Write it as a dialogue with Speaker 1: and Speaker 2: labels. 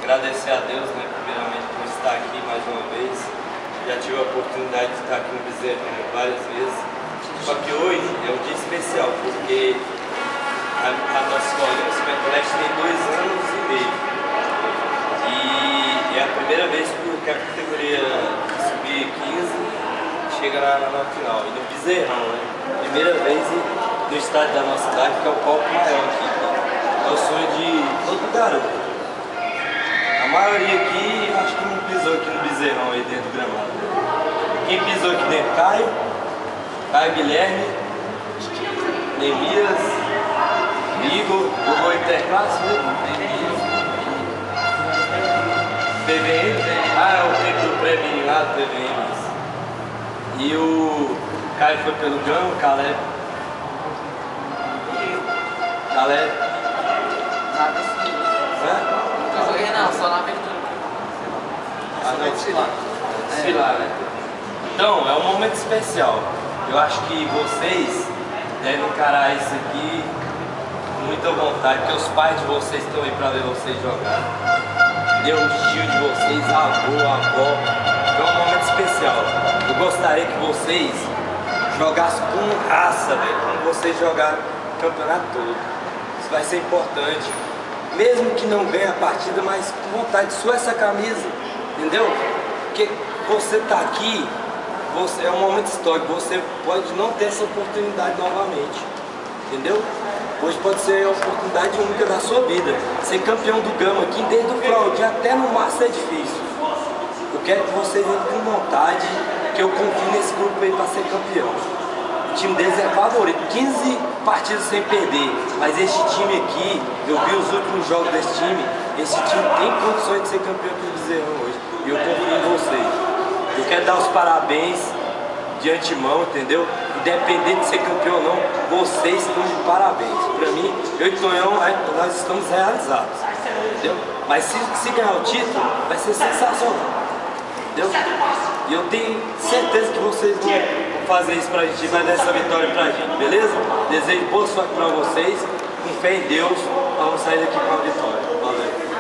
Speaker 1: Agradecer a Deus, né, primeiramente por estar aqui mais uma vez. Já tive a oportunidade de estar aqui no Bezerrão várias vezes. Só que hoje é um dia especial, porque a nossa escolinha, o Cimento Leste, tem 2 anos e meio. E é a primeira vez que a categoria Sub-15 chega na final. E no Bezerrão, né? Primeira vez no estádio da nossa cidade, que é o palco maior aqui. É o sonho de todo garoto. A maioria aqui, acho que não pisou aqui no Bezerrão, aí dentro do gramado. Quem pisou aqui dentro? Caio Guilherme, Nemias, Igor, jogou Interclasse, né? PVM, é o tempo do prêmio lá do PVM. E o Caio foi pelo Gama, Caleb.
Speaker 2: Não joguei não, só na abertura.
Speaker 1: Desfilar, né? Então, é um momento especial. Eu acho que vocês devem encarar isso aqui com muita vontade, porque os pais de vocês estão aí para ver vocês jogar. Entendeu? O tio de vocês, a avó. É um momento especial. Eu gostaria que vocês jogassem com raça, velho, como vocês jogaram o campeonato todo. Isso vai ser importante. Mesmo que não ganhe a partida, mas com vontade, sua essa camisa, entendeu? Porque você tá aqui, é um momento histórico, você pode não ter essa oportunidade novamente, entendeu? Hoje pode ser a oportunidade única da sua vida. Ser campeão do Gama aqui, desde o Claudinho até no Márcio é difícil. Eu quero que vocês entrem com vontade, que eu confio nesse grupo aí para ser campeão. O time deles é favorito, 15 partidas sem perder, mas esse time aqui, eu vi os últimos jogos desse time, esse time tem condições de ser campeão aqui do Bezerrão hoje, e eu confio em vocês. Eu quero dar os parabéns de antemão, entendeu? Independente de ser campeão ou não, vocês estão de parabéns. Pra mim, eu e Tonhão, nós estamos realizados, entendeu? Mas se ganhar o título, vai ser sensacional, entendeu? E eu tenho certeza que vocês vão fazer isso pra gente, vai dar essa vitória pra gente, beleza? Desejo boa sorte pra vocês, com fé em Deus, vamos sair daqui com a vitória. Valeu!